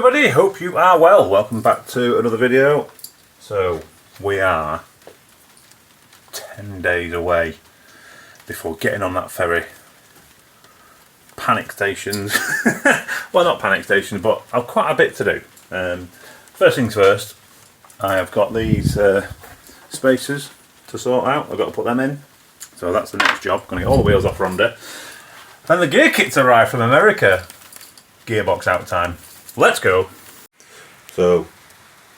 everybody, hope you are well. Welcome back to another video. So we are 10 days away before getting on that ferry. Panic stations. Well, not panic stations, but I've quite a bit to do. First things first, I have got these spacers to sort out. I've got to put them in, so that's the next job. Going to get all the wheels off Ronda. Then the gear kits arrived from America. Gearbox out time. Let's go. So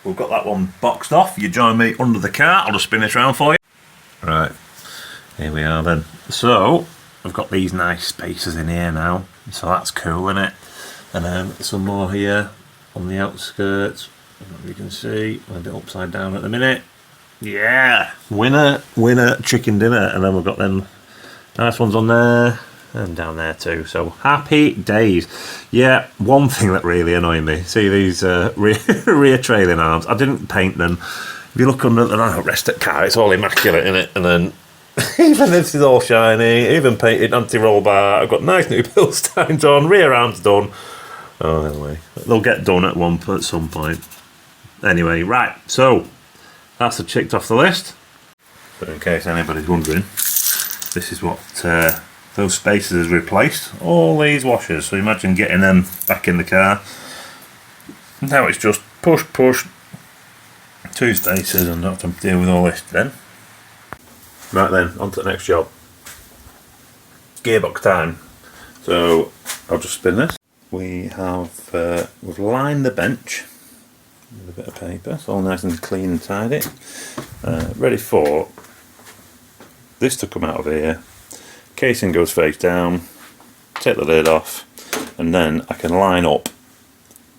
we've got that one boxed off. You join me under the car. I'll just spin this around for you. Right, here we are then. So I've got these nice spacers in here now, so that's cool, isn't it? And then some more here on the outskirts. You can see we're a bit upside down at the minute. Yeah, winner chicken dinner. And then we've got them nice ones on there and down there too, so happy days. Yeah, one thing that really annoyed me, see these rear trailing arms, I didn't paint them. If you look under the rest of the car, it's all immaculate in it, and then even this is all shiny, even painted anti-roll bar. I've got nice new Bilsteins on, rear arms done. Oh, anyway, they'll get done at some point. Anyway, right, so that's ticked off the list. But in case anybody's wondering, this is what those spacers has replaced. All these washers. So imagine getting them back in the car. Now it's just push, two spacers, and not have to deal with all this then. Right then, on to the next job. Gearbox time. So I'll just spin this. We have we've lined the bench with a bit of paper. It's all nice and clean and tidy. Ready for this to come out of here. Casing goes face down, take the lid off, and then I can line up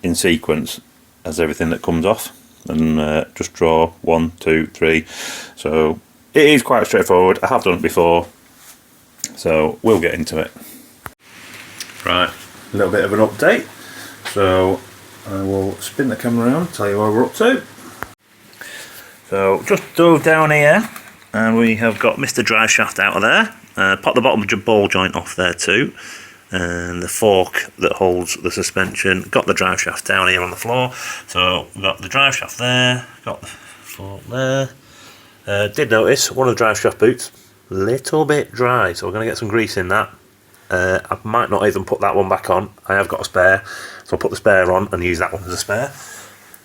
in sequence as everything that comes off, and just draw 1, 2, 3. So it is quite straightforward. I have done it before, so we'll get into it. Right, a little bit of an update. So I will spin the camera around, tell you what we're up to. So just dove down here, and we have got Mr. Drive Shaft out of there. Pop the bottom ball joint off there too, and the fork that holds the suspension. Got the drive shaft down here on the floor, so we've got the drive shaft there, got the fork there. Did notice one of the drive shaft boots a little bit dry, so we're going to get some grease in that. I might not even put that one back on. I have got a spare, so I'll put the spare on and use that one as a spare.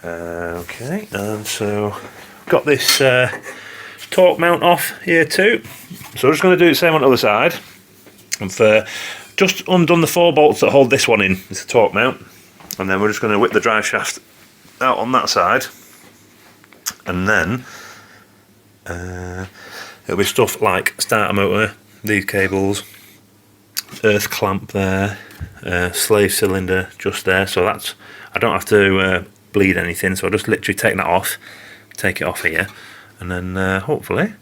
Okay, and so got this torque mount off here too, so I'm just going to do the same on the other side. I've just undone the 4 bolts that hold this one in. It's a torque mount, and then we're just going to whip the drive shaft out on that side, and then it'll be stuff like starter motor, these cables, earth clamp there, slave cylinder just there, so that's, I don't have to bleed anything, so I'll just literally take that off, take it off here, and then hopefully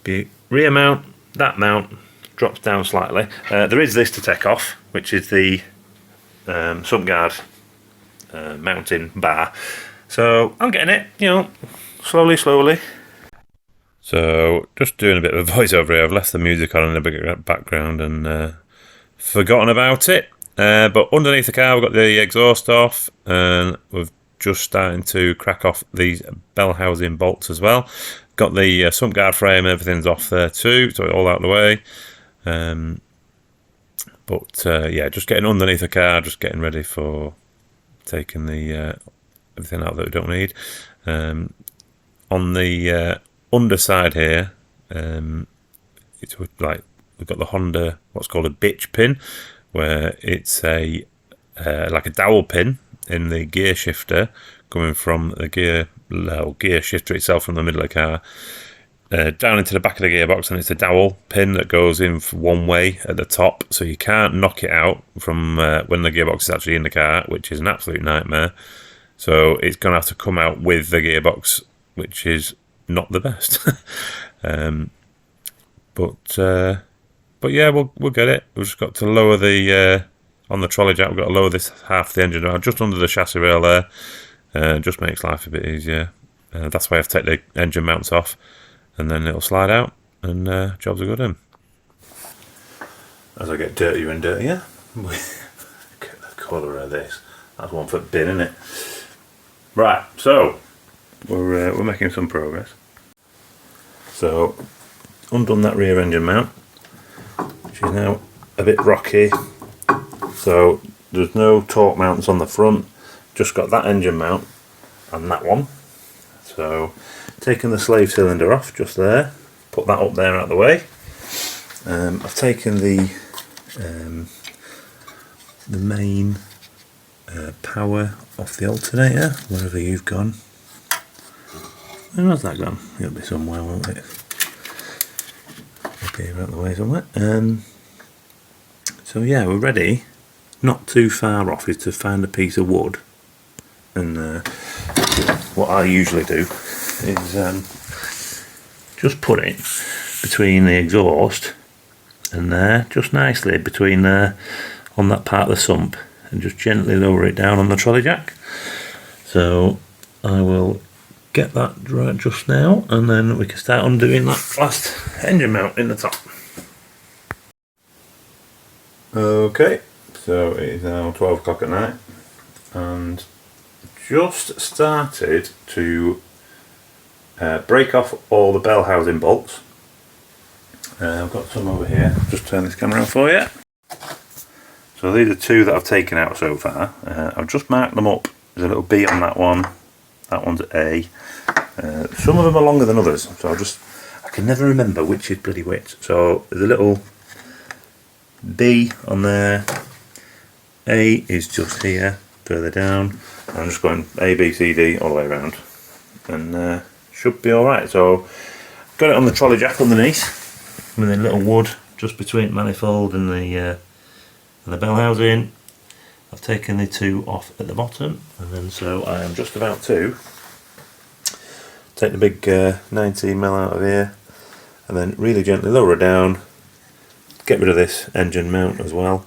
be rear mount. That mount drops down slightly. There is this to take off, which is the sump guard mounting bar. So I'm getting it, you know, slowly. So just doing a bit of a voiceover here. I've left the music on in the background and forgotten about it. But underneath the car we've got the exhaust off, and we've just starting to crack off these bell housing bolts as well. Got the sump guard frame, everything's off there too, so all out of the way. Yeah, just getting underneath the car, just getting ready for taking the everything out that we don't need. On the underside here, it's like we've got the Honda, what's called a bitch pin, where it's a like a dowel pin in the gear shifter, coming from the gear shifter itself from the middle of the car down into the back of the gearbox, and it's a dowel pin that goes in one way at the top, so you can't knock it out from when the gearbox is actually in the car, which is an absolute nightmare. So it's going to have to come out with the gearbox, which is not the best. But yeah, we'll get it. We've just got to lower the on the trolley jack. We've got to lower this half the engine down just under the chassis rail there. Just makes life a bit easier. That's why I have to take the engine mounts off, and then it'll slide out, and jobs are good in. As I get dirtier and dirtier, look at the colour of this. That's one for the bin, isn't it? Right, so we're making some progress. So undone that rear engine mount, which is now a bit rocky. So there's no torque mounts on the front, just got that engine mount and that one. So taking the slave cylinder off just there, put that up there out of the way. I've taken the main power off the alternator, wherever you've gone. Where's that gone? It'll be somewhere, won't it? Up here out of the way somewhere. So yeah, we're ready. Not too far off is to find a piece of wood, and what I usually do is just put it between the exhaust and there, just nicely between there on that part of the sump, and just gently lower it down on the trolley jack. So I will get that right just now, and then we can start undoing that last engine mount in the top. Okay, so it is now 12 o'clock at night, and just started to break off all the bell housing bolts. I've got some over here. Just turn this camera on for you. So these are two that I've taken out so far. I've just marked them up. There's a little B on that one. That one's A. Some of them are longer than others, so I can never remember which is bloody which. So there's a little B on there. A is just here, further down. I'm just going A, B, C, D all the way around, and should be alright. So got it on the trolley jack underneath with a little wood just between the manifold and the bell housing. I've taken the two off at the bottom, and then so I am just about to take the big 19mm out of here, and then really gently lower it down, get rid of this engine mount as well,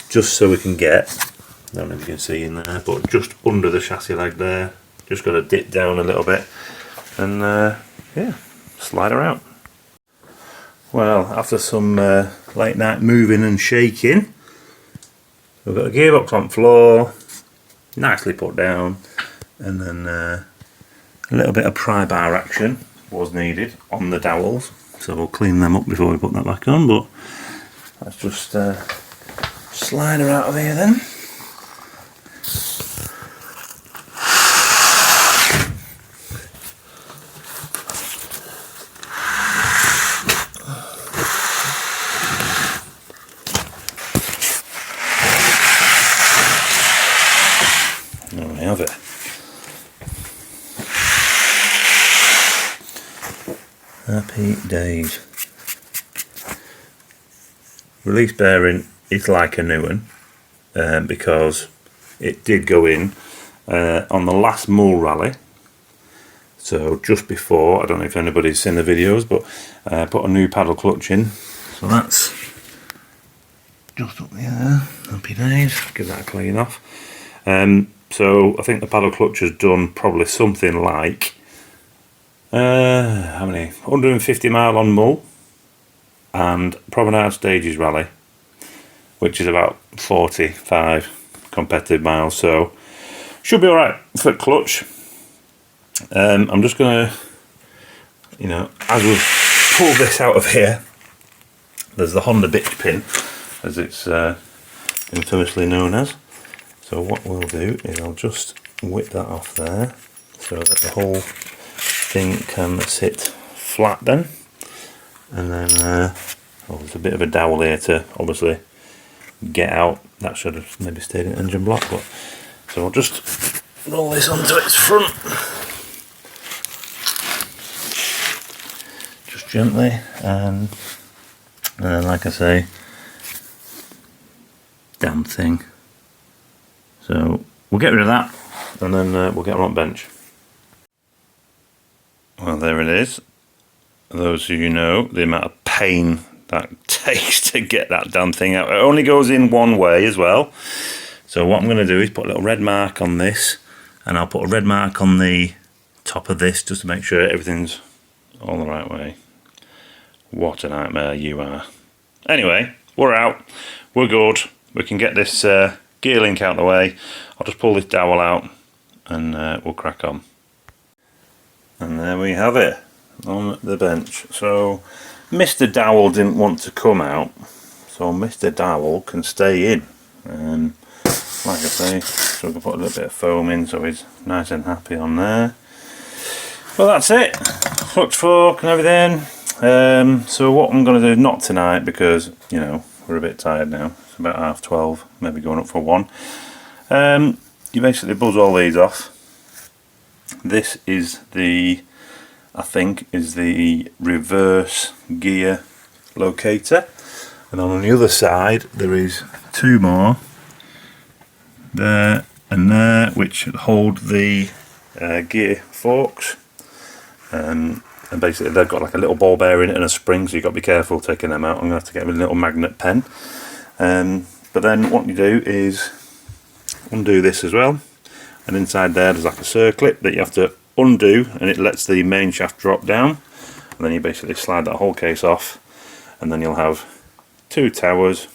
just so we can get, I don't know if you can see in there, but just under the chassis leg there, just got to dip down a little bit, and yeah, slide her out. Well, after some late night moving and shaking, we've got the gearbox on floor, nicely put down, and then a little bit of pry bar action was needed on the dowels, so we'll clean them up before we put that back on, but let's just slide her out of here then. There we have it. Happy days. Release bearing is like a new one, because it did go in on the last Mull Rally. So just before, I don't know if anybody's seen the videos, but put a new paddle clutch in. So that's just up there. Happy days. Give that a clean off. So I think the paddle clutch has done probably something like how many? 150 mile on Mull and Promenade Stages Rally, which is about 45 competitive miles. So should be all right for clutch. I'm just gonna, as we pull this out of here, there's the Honda bitch pin, as it's infamously known as. So what we'll do is I'll just whip that off there so that the whole thing can sit flat then. And then there's a bit of a dowel here to obviously get out. That should have maybe stayed in the engine block, but so I'll just roll this onto its front. Just gently, and then like I say, damn thing. So we'll get rid of that, and then we'll get her on bench. Well, there it is. Those of you know the amount of pain that takes to get that damn thing out. It only goes in one way as well. So what I'm going to do is put a little red mark on this, and I'll put a red mark on the top of this just to make sure everything's all the right way. What a nightmare you are. Anyway, we're out. We're good. We can get this gear link out the way. I'll just pull this dowel out and we'll crack on. And there we have it on the bench. So Mr. Dowel didn't want to come out, so Mr. Dowel can stay in. Like I say, so we can put a little bit of foam in so he's nice and happy on there. Well, that's it. Clutch fork and everything. So what I'm going to do, not tonight because, you know, we're a bit tired now. It's about 12:30, maybe going up for 1. You basically buzz all these off. This is the, I think, is the reverse gear locator. And on the other side there is 2 more. There and there, which hold the gear forks, and basically they've got like a little ball bearing and a spring, so you've got to be careful taking them out. I'm going to have to get a little magnet pen, but then what you do is undo this as well, and inside there's like a circlip that you have to undo, and it lets the main shaft drop down, and then you basically slide that whole case off, and then you'll have 2 towers,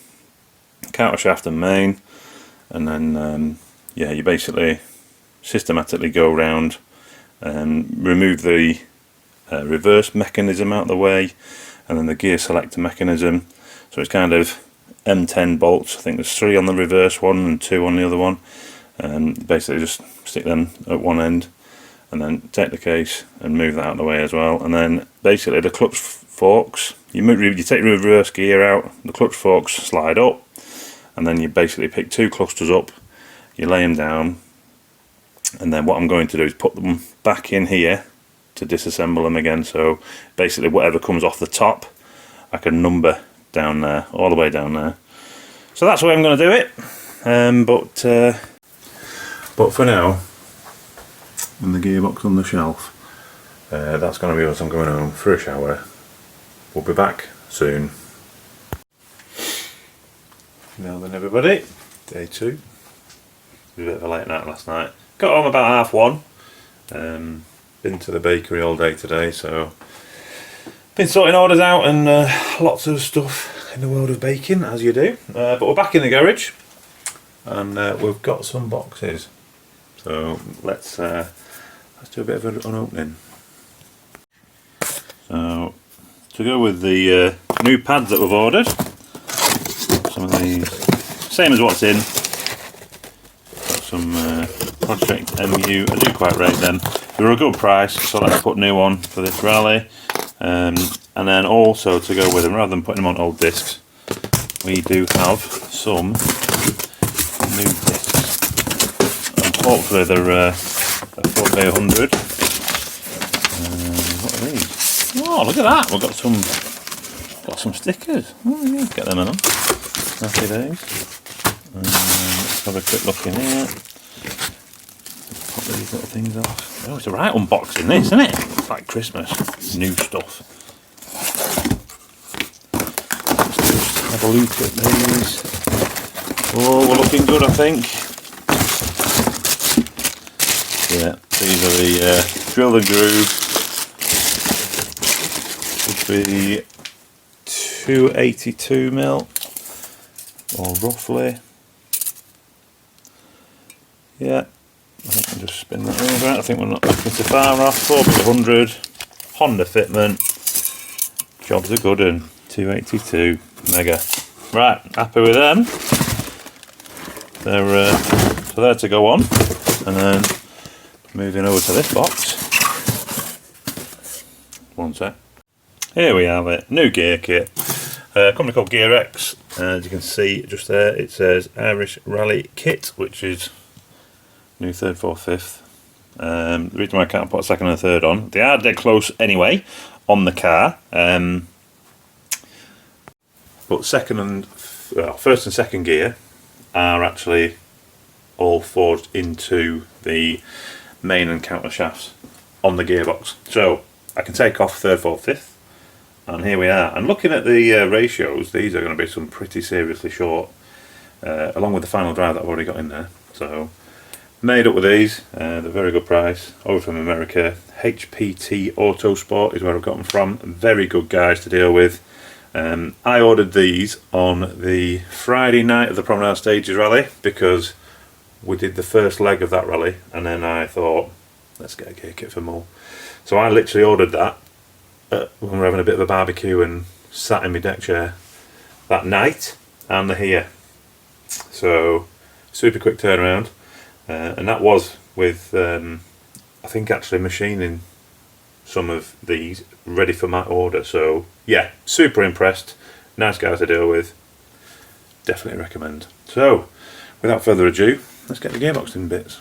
counter shaft and main. And then yeah, you basically systematically go around and remove the reverse mechanism out of the way, and then the gear selector mechanism. So it's kind of M10 bolts. I think there's 3 on the reverse one and 2 on the other one. And basically just stick them at one end, and then take the case and move that out of the way as well. And then basically the clutch forks, you take the reverse gear out, the clutch forks slide up. And then you basically pick 2 clusters up, you lay them down, and then what I'm going to do is put them back in here to disassemble them again. So basically whatever comes off the top, I can number down there, all the way down there. So that's the way I'm going to do it. But for now, and the gearbox on the shelf, that's going to be us. I'm going home for a shower. We'll be back soon. Now then everybody, day 2. It was a bit of a late night last night. Got home about 1:30. Been to the bakery all day today, so been sorting orders out and lots of stuff in the world of baking, as you do. But we're back in the garage, and we've got some boxes. So let's do a bit of an opening. So to go with the new pads that we've ordered. Some of these, same as what's in. Got some Project MU. I do quite rate them. They were a good price, so let's put new on for this rally. And then also to go with them, rather than putting them on old discs, we do have some new discs. And hopefully they're 4K100. What are these? Oh, look at that! We've got some stickers. Oh yeah, get them on. Happy days. Let's have a quick look in here. Pop these little things off. Oh, it's a right unboxing this, isn't it? It's like Christmas. New stuff. Let's just have a look at these. Oh, we're looking good, I think. Yeah, these are the drill and groove. Should be 282mm. Or roughly, yeah, I think I'll just spin that over. I think we're not looking too far off. 4B100, Honda fitment, jobs are good, and 282 mega. Right, happy with them. They're to go on, and then moving over to this box. One sec. Here we have it, new gear kit. A company called Gearbox. As you can see just there, it says Irish Rally Kit, which is new 3rd, 4th, 5th. The reason why I can't put a 2nd and 3rd on, they are dead close anyway on the car. But 1st and 2nd gear are actually all forged into the main and counter shafts on the gearbox. So I can take off 3rd, 4th, 5th. And here we are. And looking at the ratios, these are going to be some pretty seriously short, along with the final drive that I've already got in there. So, made up with these. They're a very good price. Over from America. HPT Autosport is where I've got them from. Very good guys to deal with. I ordered these on the Friday night of the Promenade Stages rally because we did the first leg of that rally, and then I thought, let's get a gear kit for Mull. So I literally ordered that when we were having a bit of a barbecue and sat in my deck chair that night, and they're here. So super quick turnaround, and that was with I think actually machining some of these ready for my order. So yeah, super impressed. Nice guy to deal with. Definitely recommend. So without further ado, let's get the gearbox in bits.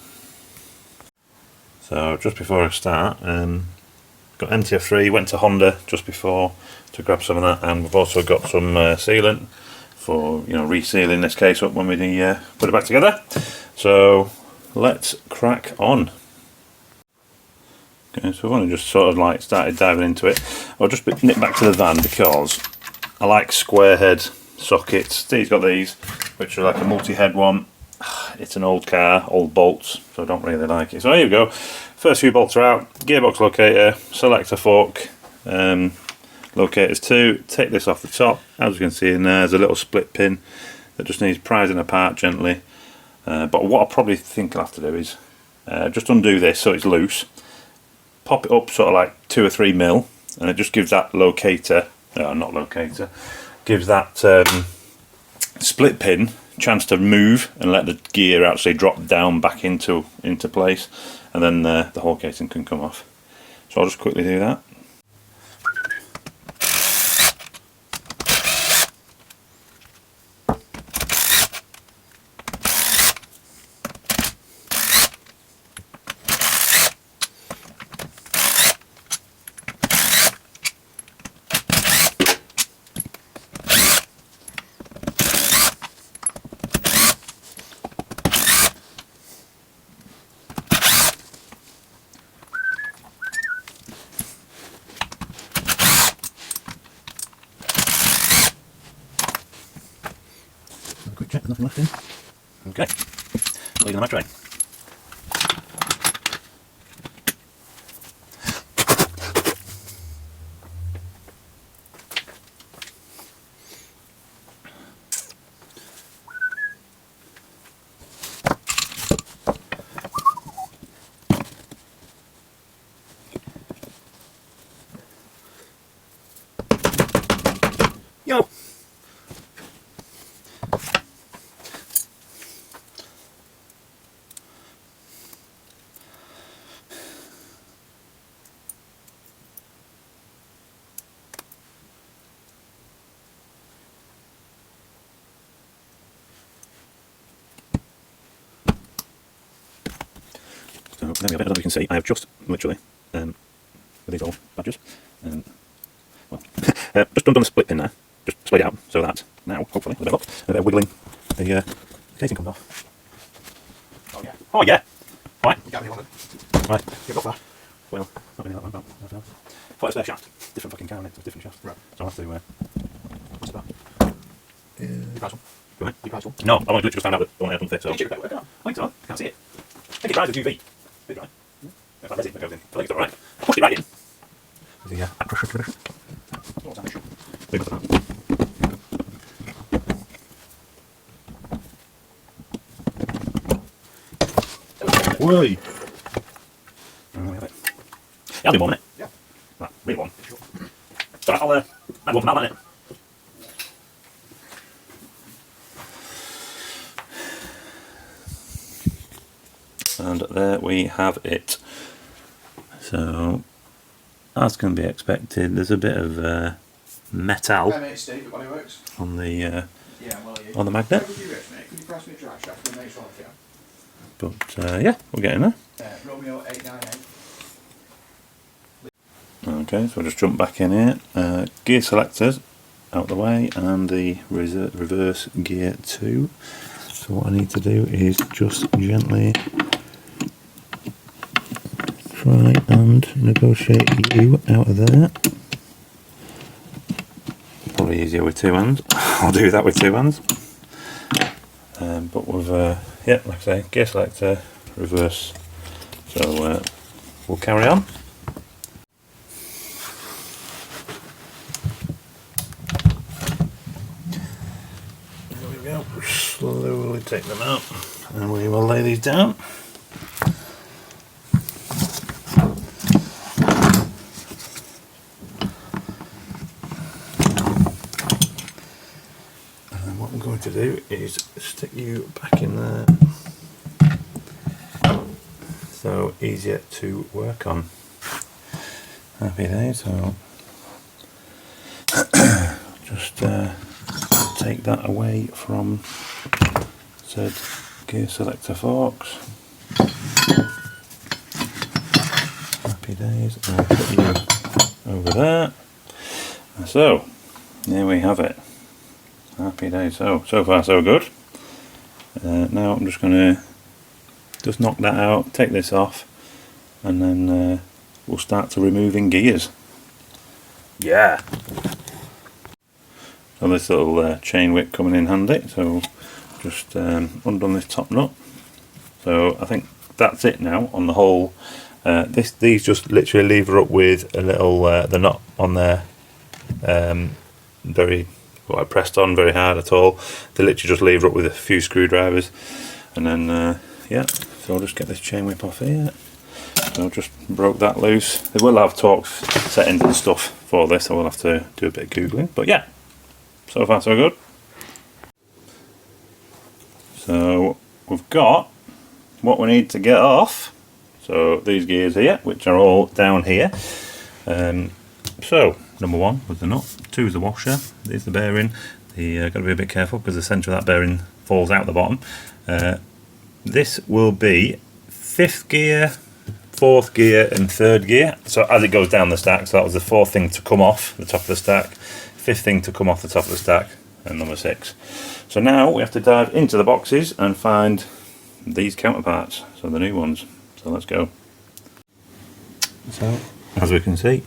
So just before I start, got MTF3, went to Honda just before to grab some of that, and we've also got some sealant for, you know, resealing this case up when we put it back together. So let's crack on. Okay, so I've only just sort of like started diving into it. I'll just nip back to the van because I like square head sockets. Steve's got these, which are like a multi-head one. It's an old car, old bolts, so I don't really like it. So here we go. First few bolts are out. Gearbox locator, selector fork, locators 2. Take this off the top. As you can see in there's a little split pin that just needs prizing apart gently. But what I probably think I'll have to do is just undo this so it's loose. Pop it up sort of like 2 or 3 mil, and it just gives that locator, gives that split pin chance to move and let the gear actually drop down back into place, and then the whole casing can come off. So I'll just quickly do that. Quick check, there's nothing left in. Okay, leaving my tray. Yo! So there we have it. As you can see, I have just literally, with these all badges, well, just undone the split pin there, just split it out so that now, hopefully, with a bit of luck, a bit of wiggling, the casing comes off. Oh yeah. Oh yeah! Right. You can't be on it. Right. Get off that. Well, not really that one, but thought it was their shaft. Different fucking car, it's a different shaft. Right. So I'll have to, what's that? The price one. Go ahead. The price one? No, I wanted to literally just find out that the one I had doesn't fit, so. Can you check that work out? I think so. I can't see it. I think it rises UV. Bit dry. If I resin that goes in, I think it's alright. I pushed it right in. Is the pressure condition? What's that issue? Big enough for that. Whey! Yeah, I'll do one minute. Yeah. Right, really one. Sure. So I'll add one from that, innit? And there we have it. So, as can be expected, there's a bit of metal on the magnet. But yeah, we'll get in there. Romeo 898. Okay, so we'll just jump back in here. Gear selectors out the way, and the reverse gear 2. So what I need to do is just gently try and negotiate you out of there. Probably easier with 2 hands. I'll do that with 2 hands. But with yeah, like I say, gear selector, reverse. So we'll carry on. we go, slowly take them out and we will lay these down. And what I'm going to do is stick you back in there, so easier to work on. Happy days. So just take that away from said gear selector forks. Happy days. I'll put you over there. So there we have it. Happy days. So far so good. Now I'm just going to just knock that out, take this off, and then we'll start to removing gears. Yeah. So this little chain whip coming in handy, so just undone this top nut. So I think that's it now on the whole. These just literally lever up with a little the knot on there, very pressed on very hard at all. They literally just lever up with a few screwdrivers, and then yeah. So I'll just get this chain whip off here. So I just broke that loose. They will have torque settings and stuff for this. I will have to do a bit of googling, but yeah. So far so good. So we've got what we need to get off. So these gears here, which are all down here. So number 1 was the nut, 2 is the washer, there's the bearing. Got to be a bit careful because the centre of that bearing falls out the bottom. This will be 5th gear, 4th gear and 3rd gear. So as it goes down the stack, so that was the 4th thing to come off the top of the stack. 5th thing to come off the top of the stack, and number 6. So now we have to dive into the boxes and find these counterparts, so the new ones. So let's go. So as we can see,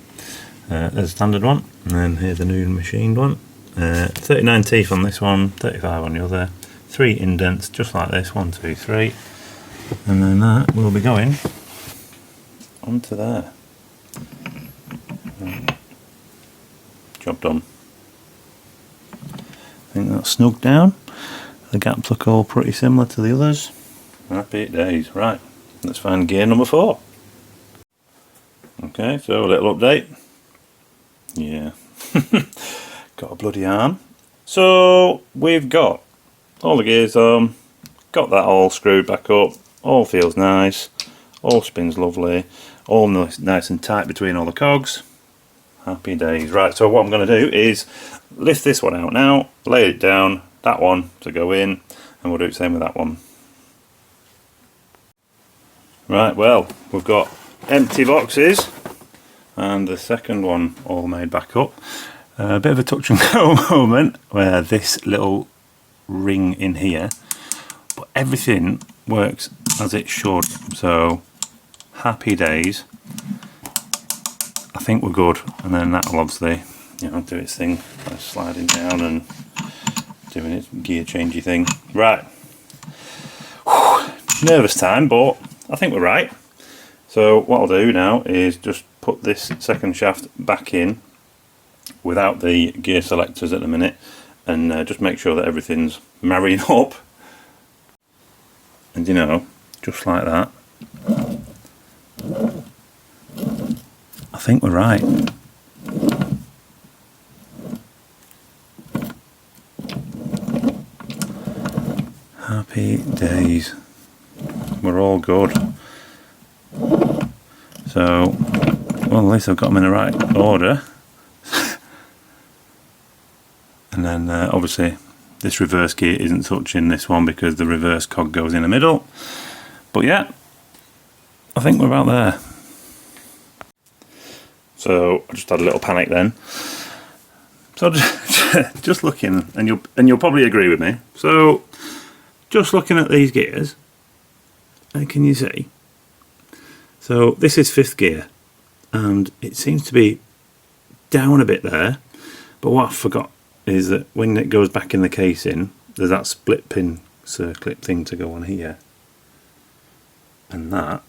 there's a standard one, and then here's the new machined one. 39 teeth on this one, 35 on the other. 3 indents just like this, 1, 2, 3, and then that will be going onto there. Job done. I think that's snugged down. The gaps look all pretty similar to the others. Happy days. Right, let's find gear number 4. Okay, so a little update. Yeah, got a bloody arm. So we've got all the gears on, got that all screwed back up, all feels nice, all spins lovely, all nice and tight between all the cogs. Happy days. Right, so what I'm going to do is lift this one out now, lay it down, that one to go in, and we'll do the same with that one. Right, well, we've got empty boxes and the second one all made back up. A bit of a touch and go moment where this little ring in here, but everything works as it should, so happy days. I think we're good, and then that will obviously, you know, do its thing by sliding down and doing its gear changey thing. Right, nervous time, but I think we're right. So what I'll do now is just put this second shaft back in without the gear selectors at the minute, and just make sure that everything's marrying up, and you know, just like that. I think we're right. Happy days. We're all good. So, well, at least I've got them in the right order. And then obviously this reverse gear isn't touching this one because the reverse cog goes in the middle. But yeah, I think we're about there. So I just had a little panic then. So just looking, and you'll probably agree with me. So just looking at these gears, and can you see? So this is 5th gear, and it seems to be down a bit there. But what I forgot is that when it goes back in the casing, there's that split pin circlip thing to go on here, and that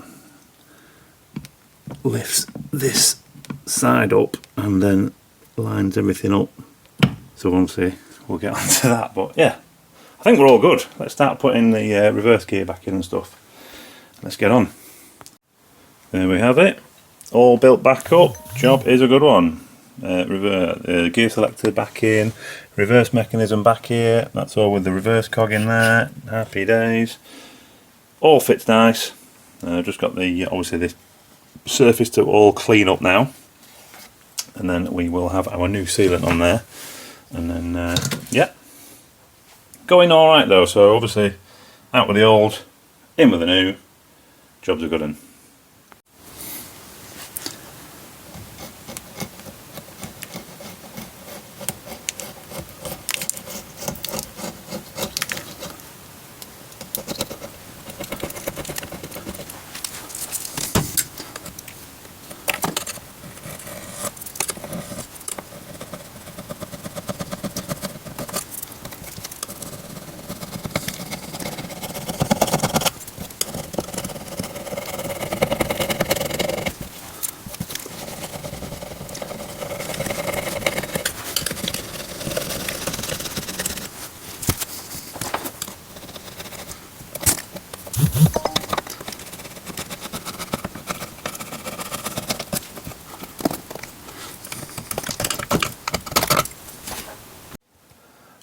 lifts this side up and then lines everything up. So obviously we'll get onto that, but yeah, I think we're all good. Let's start putting the reverse gear back in and stuff. Let's get on. There we have it. All built back up. Job is a good one. Gear selector back in. Reverse mechanism back here. That's all with the reverse cog in there. Happy days. All fits nice. Just got the obviously this surface to all clean up now. And then we will have our new sealant on there. And then, yeah. Going alright though, so obviously out with the old, in with the new. Job's a good one.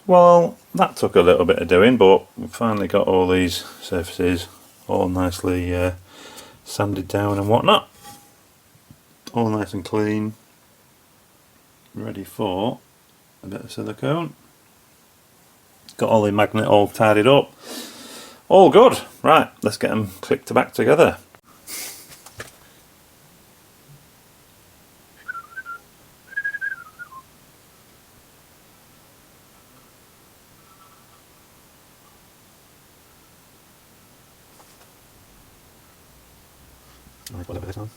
Well, that took a little bit of doing, but we've finally got all these surfaces all nicely sanded down and whatnot. All nice and clean, ready for a bit of silicone. Got all the magnet all tidied up. All good. Right, let's get them clicked back together. I'll put a bit of this on.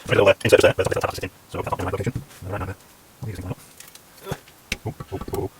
Put a little insert there, there's a little tap in, so that's not in the right location. Right now, I'll use it now. Oh, oh, oh.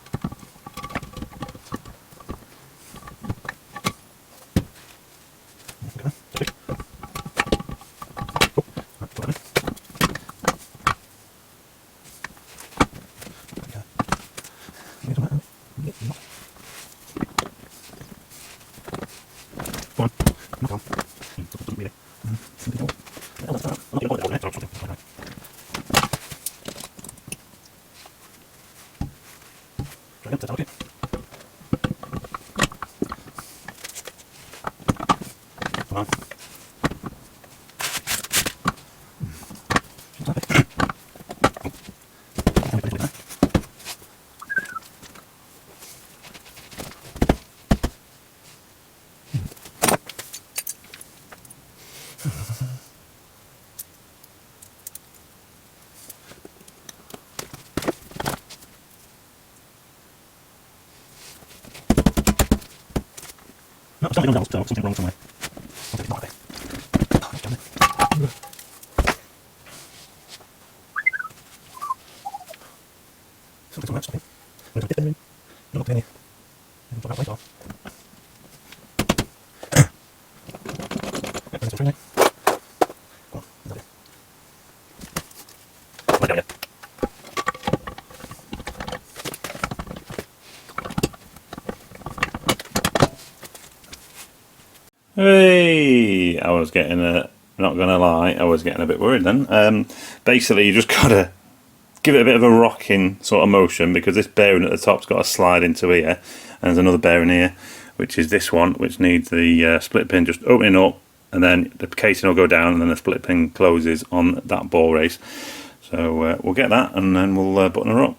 No, something wrong, so something wrong somewhere. Something not there. Oh, damn it. Something's not stopping. There's a dip in. Don't look any. And put that light off. There's a string there. Go on, is that it? Right down here. Hey, I was getting not gonna lie, I was getting a bit worried then. Basically you just gotta give it a bit of a rocking sort of motion, because this bearing at the top's got to slide into here, and there's another bearing here, which is this one, which needs the split pin just opening up, and then the casing will go down, and then the split pin closes on that ball race. So we'll get that, and then we'll button her up.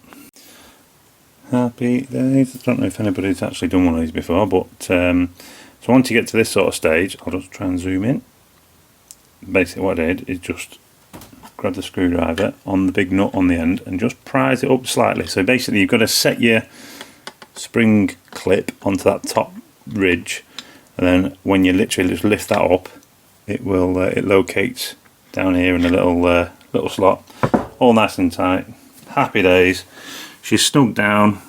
Happy days. I don't know if anybody's actually done one of these before, but so once you get to this sort of stage, I'll just try and zoom in. Basically what I did is just grab the screwdriver on the big nut on the end and just prise it up slightly. So basically you've got to set your spring clip onto that top ridge, and then when you literally just lift that up, it will it locates down here in a little slot all nice and tight. Happy days. She's snug down.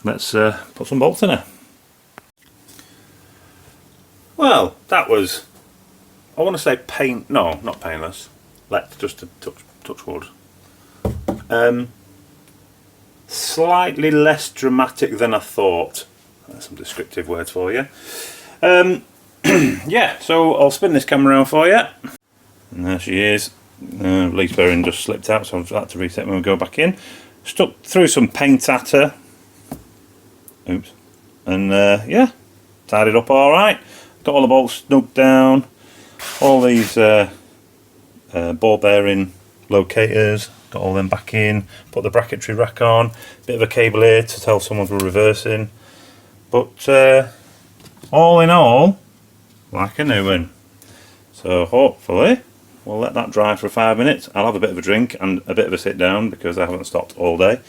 Let's put some bolts in her. Well, that was, I want to say no, not painless. Let's just touch wood. Slightly less dramatic than I thought. That's some descriptive words for you. Yeah, so I'll spin this camera around for you. And there she is. Release bearing just slipped out, so I'll have to reset when we go back in. Stuck through some paint at her. Oops. And yeah, tied it up alright. Got all the bolts snugged down. All these ball bearing locators, got all them back in. Put the bracketry rack on. Bit of a cable here to tell someone we're reversing. But all in all, like a new one. So hopefully we'll let that dry for 5 minutes. I'll have a bit of a drink and a bit of a sit down because I haven't stopped all day.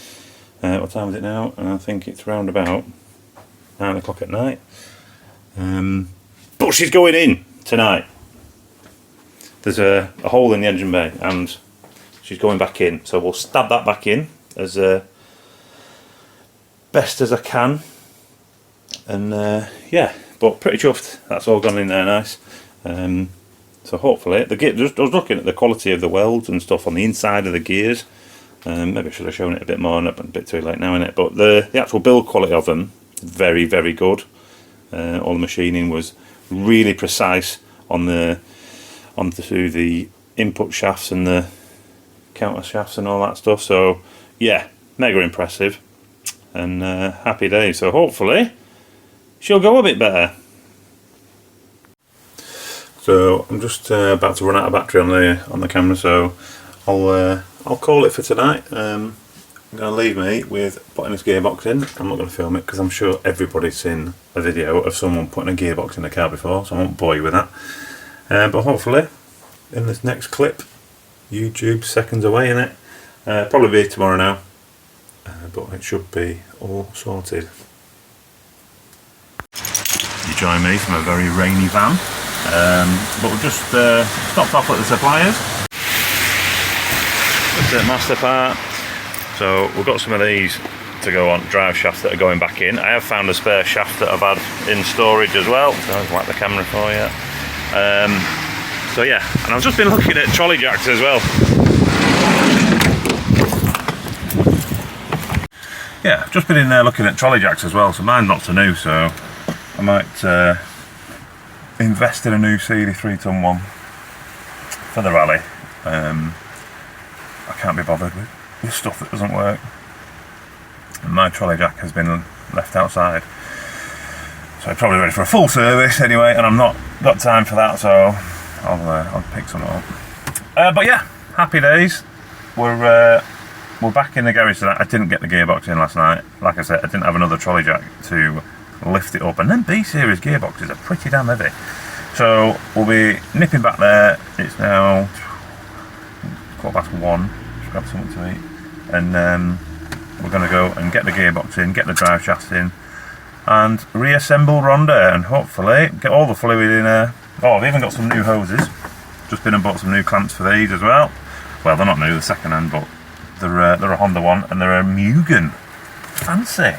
What time is it now? I think it's round about 9 o'clock at night. But she's going in tonight. There's a hole in the engine bay and she's going back in. So we'll stab that back in as best as I can. And yeah, but pretty chuffed. That's all gone in there nice. So hopefully, I was looking at the quality of the welds and stuff on the inside of the gears. Maybe I should have shown it a bit more, a bit too late now, innit? But the actual build quality of them, very, very good. All the machining was really precise onto the input shafts and the counter shafts and all that stuff. So yeah, mega impressive and happy days. So hopefully she'll go a bit better. So I'm just about to run out of battery on the camera, so I'll call it for tonight. I'm going to leave me with putting this gearbox in. I'm not going to film it because I'm sure everybody's seen a video of someone putting a gearbox in a car before, so I won't bore you with that. But hopefully in this next clip, YouTube seconds away in it. Probably be tomorrow now, but it should be all sorted. You join me from a very rainy van. But we've just stopped off at the suppliers. That's it, master part. So we've got some of these to go on drive shafts that are going back in. I have found a spare shaft that I've had in storage as well. So I'll wipe the camera for you. So yeah, and I've just been looking at trolley jacks as well. Yeah, I've just been in there looking at trolley jacks as well. So mine's not so new, so I might invest in a new CD 3-ton one for the rally. I can't be bothered with stuff that doesn't work. And my trolley jack has been left outside, so I'm probably ready for a full service anyway, and I'm not got time for that, so I'll pick some up. But yeah, happy days. We're back in the garage tonight. I didn't get the gearbox in last night. Like I said, I didn't have another trolley jack to lift it up, and then B-series gearboxes are pretty damn heavy. So we'll be nipping back there. It's now 1:15. Just grab something to eat, and we're going to go and get the gearbox in, get the drive shafts in, and reassemble Ronda, and hopefully get all the fluid in there. Oh, I've even got some new hoses. Just been and bought some new clamps for these as well. Well, they're not new, they're second hand, but they're a Honda one, and they're a Mugen. Fancy.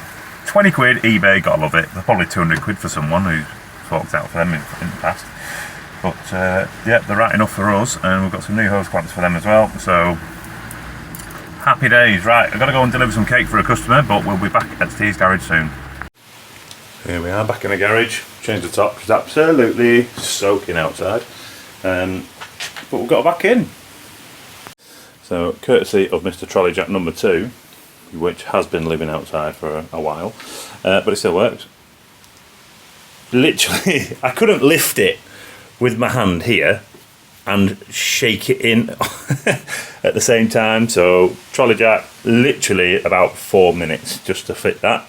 20 quid, eBay, gotta love it. They're probably 200 quid for someone who's forked out for them in the past. But yeah, they're right enough for us, and we've got some new hose clamps for them as well. So happy days. Right, I've got to go and deliver some cake for a customer, but we'll be back at Steve's garage soon. Here we are, back in the garage. Changed the top, it's absolutely soaking outside. But we've got back in. So, courtesy of Mr. Trolley Jack number 2, which has been living outside for a while, but it still works. Literally, I couldn't lift it with my hand here and shake it in at the same time. So, Trolley Jack, literally about 4 minutes just to fit that.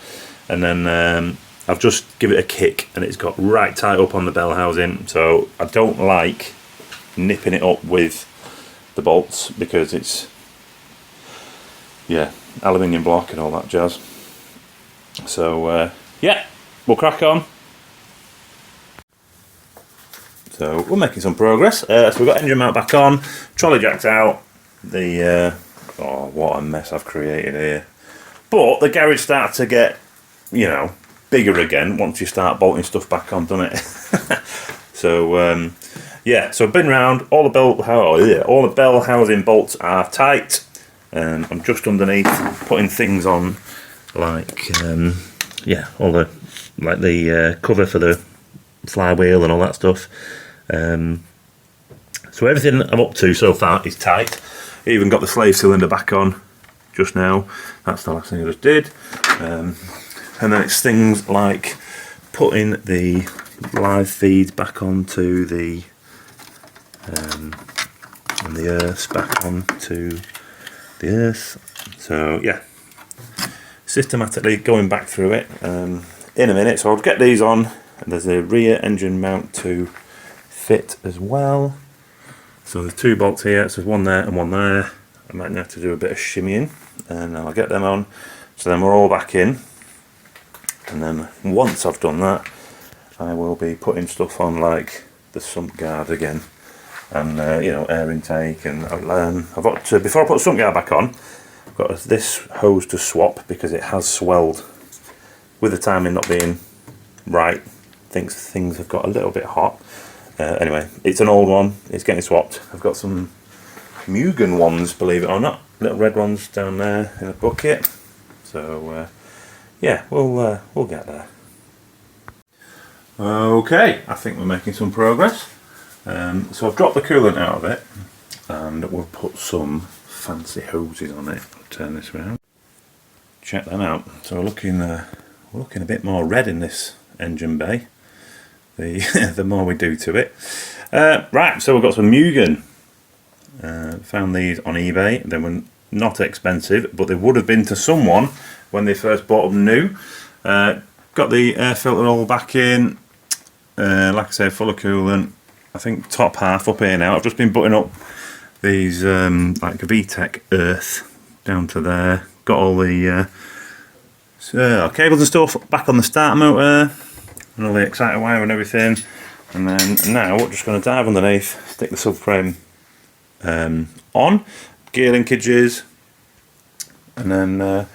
And then I've just give it a kick and it's got right tight up on the bell housing. So, I don't like nipping it up with the bolts because it's, yeah, aluminium block and all that jazz. So yeah, we'll crack on. So we're making some progress. So we've got engine mount back on, trolley jacked out, the Oh, what a mess I've created here. But the garage starts to get, you know, bigger again once you start bolting stuff back on, doesn't it? So, yeah, so I've been round, all the bell housing bolts are tight. I'm just underneath putting things on, like, yeah, all the, like the cover for the flywheel and all that stuff. So everything I'm up to so far is tight. Even got the slave cylinder back on just now. That's the last thing I just did. And then it's things like putting the live feeds back onto the and the earths back onto the earth. So yeah, systematically going back through it in a minute. So I'll get these on, and there's a rear engine mount to fit as well. So there's 2 bolts here, so there's one there and one there. I might have to do a bit of shimmying, and I'll get them on. So then we're all back in, and then once I've done that, I will be putting stuff on like the sump guard again, and you know, air intake, and I've got to, before I put the sump guard back on, I've got this hose to swap because it has swelled. With the timing not being right, things have got a little bit hot. Anyway, it's an old one, it's getting swapped. I've got some Mugen ones, believe it or not, little red ones down there in a bucket. So yeah, we'll get there. Okay, I think we're making some progress. So I've dropped the coolant out of it, and we'll put some fancy hoses on it. I'll turn this around. Check that out. So we're looking a bit more red in this engine bay. The more we do to it. Right, so we've got some Mugen. Found these on eBay. They were not expensive, but they would have been to someone when they first bought them new. Got the air filter all back in. Like I say, full of coolant. I think top half up here now. I've just been putting up these like a VTEC earth down to there. Got all the cables and stuff back on the starter motor. And all the exciter wire and everything, and then now we're just going to dive underneath, stick the subframe on, gear linkages, and then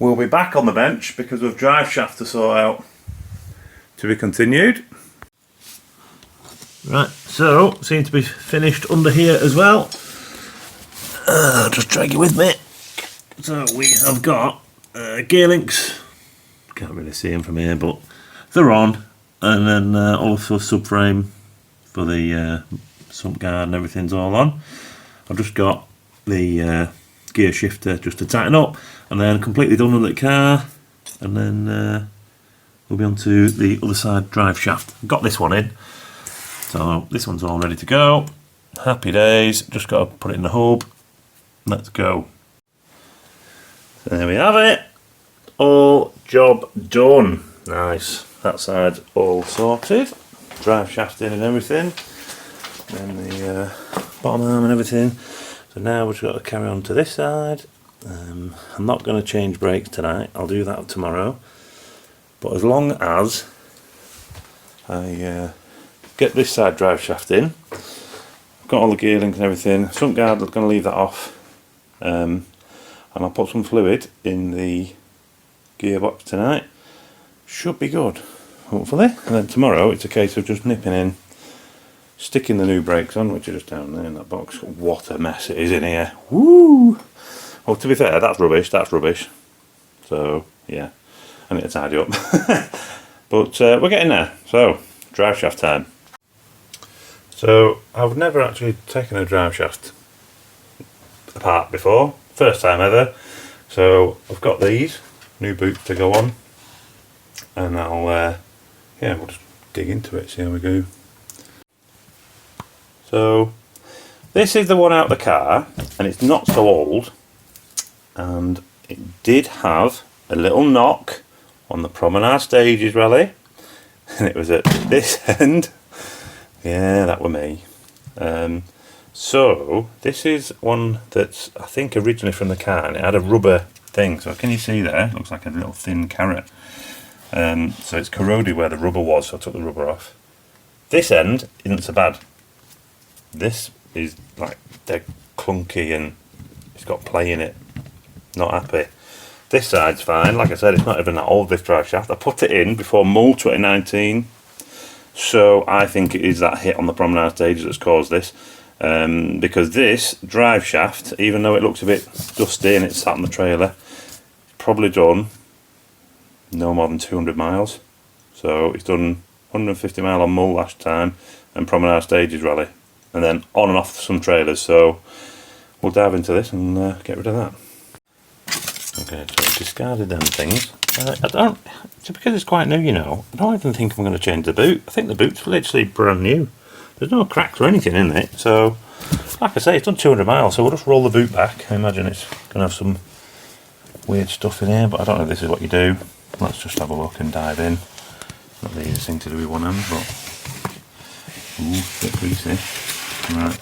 we'll be back on the bench because we've drive shaft to sort out. To be continued. Right, so seem to be finished under here as well. I'll just drag it with me. So we have got gear links. Can't really see them from here, but they're on, and then also subframe for the sump guard and everything's all on. I've just got the gear shifter just to tighten up, and then completely done with the car, and then we'll be on to the other side drive shaft. Got this one in, so this one's all ready to go. Happy days, just got to put it in the hub. Let's go. So there we have it, all job done. Nice. That side all sorted, drive shaft in and everything, and the bottom arm and everything. So now we've got to carry on to this side. I'm not going to change brakes tonight, I'll do that tomorrow, but as long as I get this side drive shaft in, I've got all the gear links and everything. Sump guard, I'm going to leave that off, and I'll put some fluid in the gearbox tonight. Should be good, hopefully. And then tomorrow it's a case of just nipping in, sticking the new brakes on, which are just down there in that box. What a mess it is in here. Woo! Well, to be fair, that's rubbish. So, yeah, I need to tidy up. But we're getting there. So, drive shaft time. So, I've never actually taken a drive shaft apart before. First time ever. So, I've got these new boots to go on. And I'll, yeah, we'll just dig into it, see how we go. So, this is the one out of the car, and it's not so old, and it did have a little knock on the Promenade Stages rally, and it was at this end. Yeah, that were me. So, this is one that's, I think, originally from the car, and it had a rubber thing, so can you see there? It looks like a little thin carrot. So it's corroded where the rubber was, so I took the rubber off. This end isn't so bad. This is like dead clunky and it's got play in it. Not happy. This side's fine. Like I said, it's not even that old, this drive shaft. I put it in before Mull 2019, so I think it is that hit on the promenade stage that's caused this. Because this drive shaft, even though it looks a bit dusty and it's sat on the trailer, probably done no more than 200 miles. So it's done 150 mile on Mull last time and promenade stages rally, and then on and off some trailers. So we'll dive into this and get rid of that. Okay, so I've discarded them things. I don't, because it's quite new, you know, I don't even think I'm going to change the boot. I think the boot's literally brand new. There's no cracks or anything in it. So, like I say, it's done 200 miles, so we'll just roll the boot back. I imagine it's going to have some weird stuff in here, but I don't know if this is what you do. Let's just have a look and dive in. Not the easiest thing to do with one hand, but ooh, a bit greasy. Right,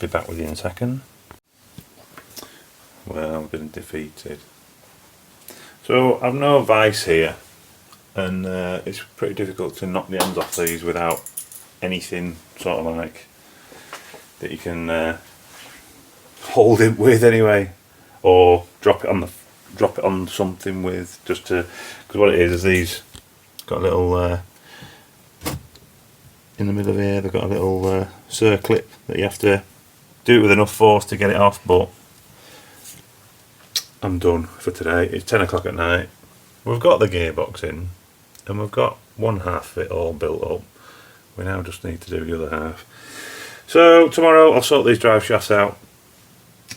be back with you in a second. Well, I've been defeated. So I've no vice here, and it's pretty difficult to knock the ends off these without anything sort of like that you can hold it with anyway, or drop it on something with, just to, because what it is these got a little in the middle of here. They've got a little circlip that you have to do it with enough force to get it off, but I'm done for today. It's 10 o'clock at night. We've got the gearbox in, and we've got one half of it all built up. We now just need to do the other half. So tomorrow I'll sort these drive shafts out,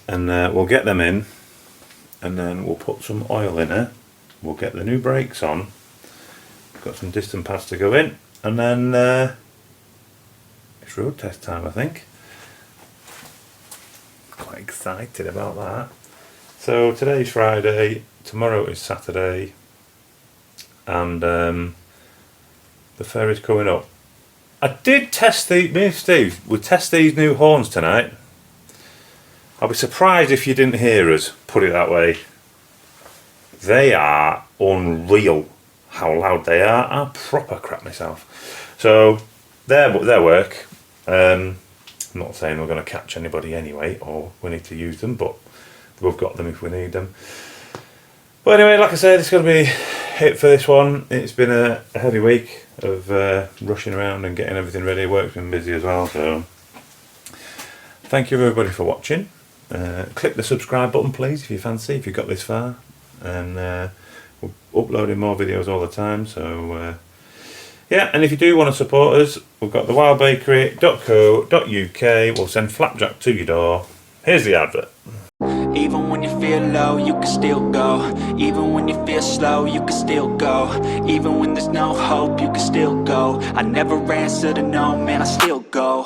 and we'll get them in, and then we'll put some oil in it. We'll get the new brakes on. We've got some distant pads to go in, and then it's road test time, I think. Quite excited about that. So today's Friday, tomorrow is Saturday, and the fair is coming up. I did test me and Steve, we'll test these new horns tonight. I'll be surprised if you didn't hear us, put it that way. They are unreal how loud they are. I proper crap myself. So their work. I'm not saying we're going to catch anybody anyway, or we need to use them, but we've got them if we need them. But anyway, like I said, it's going to be it for this one. It's been a heavy week of rushing around and getting everything ready. Work's been busy as well, so thank you everybody for watching. Click the subscribe button please if you fancy, if you got this far, and we're uploading more videos all the time, so yeah. And if you do want to support us, we've got the wildbakery.co.uk. We'll send flapjack to your door. Here's the advert. Even when you feel low, you can still go. Even when you feel slow, you can still go. Even when there's no hope, you can still go. I never answer to no, man, I still go.